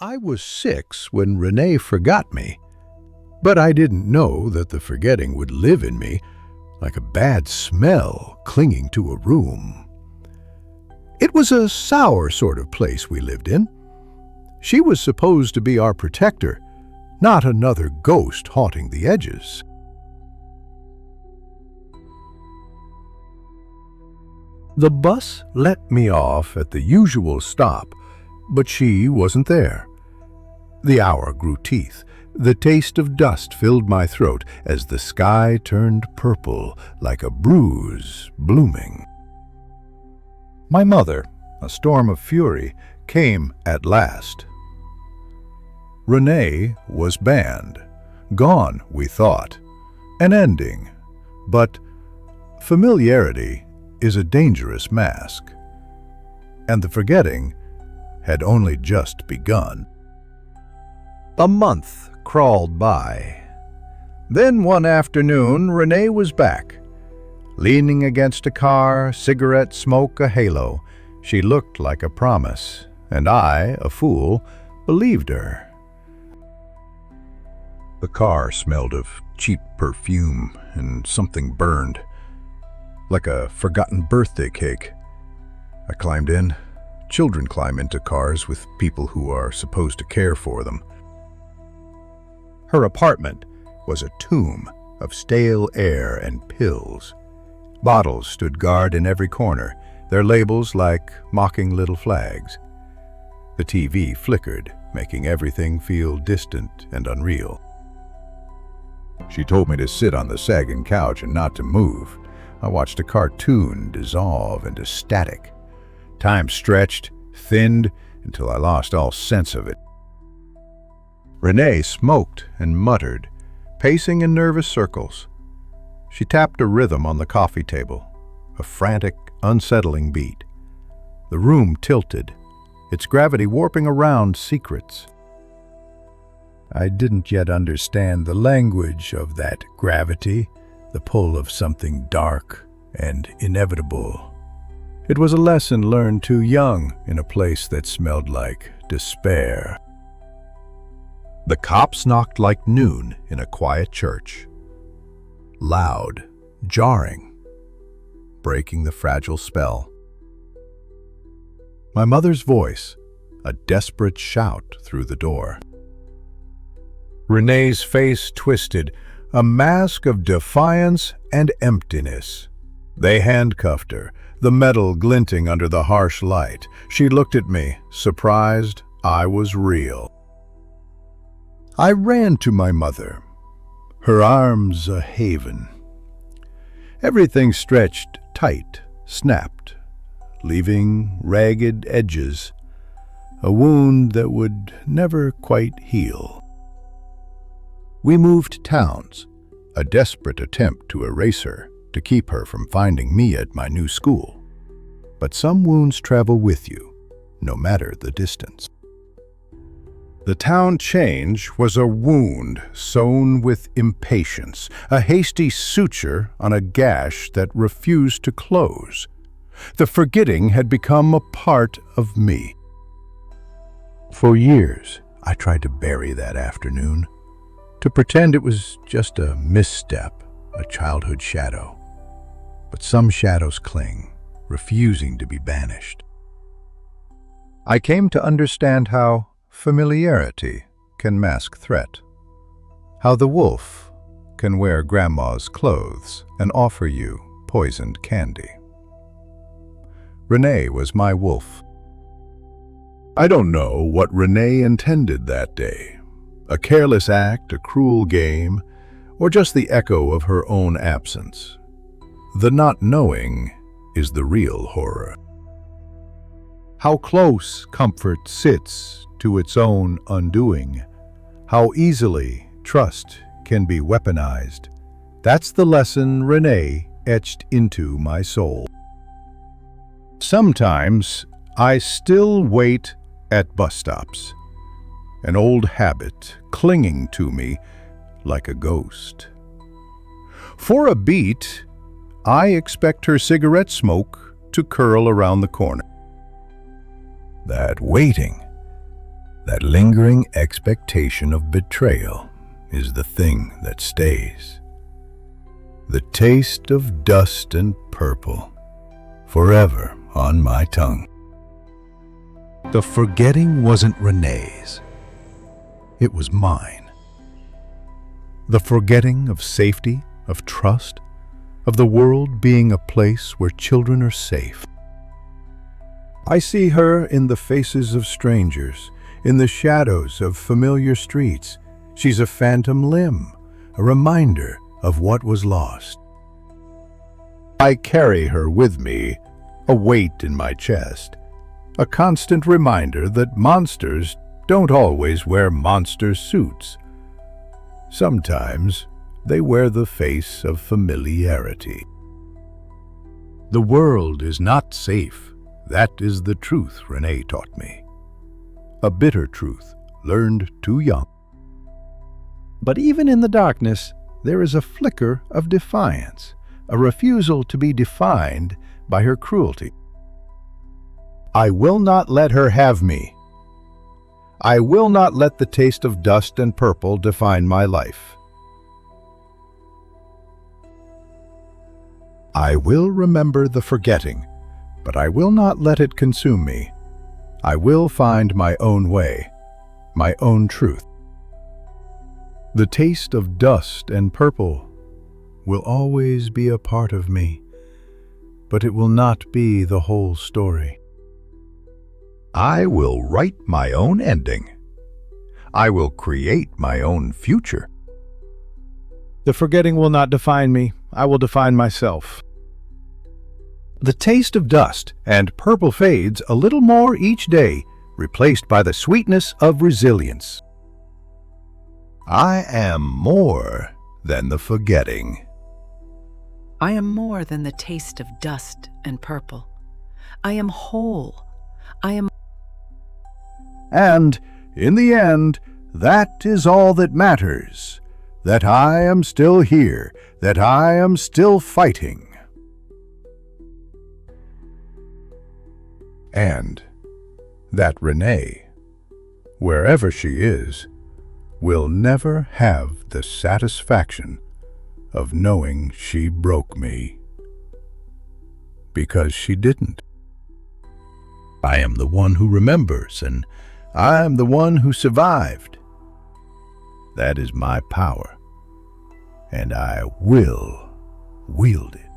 I was 6 when Renee forgot me, but I didn't know that the forgetting would live in me like a bad smell clinging to a room. It was a sour sort of place we lived in. She was supposed to be our protector, not another ghost haunting the edges. The bus let me off at the usual stop, but she wasn't there. The hour grew teeth. The taste of dust filled my throat as the sky turned purple like a bruise blooming. My mother, a storm of fury, came at last. Renee was banned. Gone, we thought. An ending. But familiarity is a dangerous mask. And the forgetting had only just begun. A month crawled by. Then one afternoon, Renee was back. Leaning against a car, cigarette smoke a halo. She looked like a promise, and I, a fool, believed her. The car smelled of cheap perfume and something burned, like a forgotten birthday cake. I climbed in. Children climb into cars with people who are supposed to care for them. Her apartment was a tomb of stale air and pills. Bottles stood guard in every corner, their labels like mocking little flags. The TV flickered, making everything feel distant and unreal. She told me to sit on the sagging couch and not to move. I watched a cartoon dissolve into static. Time stretched, thinned, until I lost all sense of it. Renee smoked and muttered, pacing in nervous circles. She tapped a rhythm on the coffee table, a frantic, unsettling beat. The room tilted, its gravity warping around secrets. I didn't yet understand the language of that gravity, the pull of something dark and inevitable. It was a lesson learned too young in a place that smelled like despair. The cops knocked like noon in a quiet church. Loud, jarring, breaking the fragile spell. My mother's voice, a desperate shout through the door. Renee's face twisted, a mask of defiance and emptiness. They handcuffed her, the metal glinting under the harsh light. She looked at me, surprised I was real. I ran to my mother, her arms a haven. Everything stretched tight, snapped, leaving ragged edges, a wound that would never quite heal. We moved towns, a desperate attempt to erase her, to keep her from finding me at my new school. But some wounds travel with you, no matter the distance. The town change was a wound sewn with impatience, a hasty suture on a gash that refused to close. The forgetting had become a part of me. For years, I tried to bury that afternoon, to pretend it was just a misstep, a childhood shadow. But some shadows cling, refusing to be banished. I came to understand how familiarity can mask threat, how the wolf can wear grandma's clothes and offer you poisoned candy. Renee was my wolf. I don't know what Renee intended that day, a careless act, a cruel game, or just the echo of her own absence. The not knowing is the real horror. How close comfort sits to its own undoing, how easily trust can be weaponized. That's the lesson Renee etched into my soul. Sometimes I still wait at bus stops, an old habit clinging to me like a ghost. For a beat, I expect her cigarette smoke to curl around the corner. That waiting, That lingering expectation of betrayal is the thing that stays. The taste of dust and purple, forever on my tongue. The forgetting wasn't Renee's. It was mine. The forgetting of safety, of trust, of the world being a place where children are safe. I see her in the faces of strangers, in the shadows of familiar streets. She's a phantom limb, a reminder of what was lost. I carry her with me, a weight in my chest, a constant reminder that monsters don't always wear monster suits. Sometimes they wear the face of familiarity. The world is not safe. That is the truth Renee taught me. A bitter truth, learned too young. But even in the darkness, there is a flicker of defiance, a refusal to be defined by her cruelty. I will not let her have me. I will not let the taste of dust and purple define my life. I will remember the forgetting, but I will not let it consume me. I will find my own way, my own truth. The taste of dust and purple will always be a part of me, but it will not be the whole story. I will write my own ending. I will create my own future. The forgetting will not define me. I will define myself. The taste of dust and purple fades a little more each day, replaced by the sweetness of resilience. I am more than the forgetting. I am more than the taste of dust and purple. I am whole. I am. And, in the end, that is all that matters. That I am still here, that I am still fighting. And that Renee, wherever she is, will never have the satisfaction of knowing she broke me. Because she didn't. I am the one who remembers, and I am the one who survived. That is my power, and I will wield it.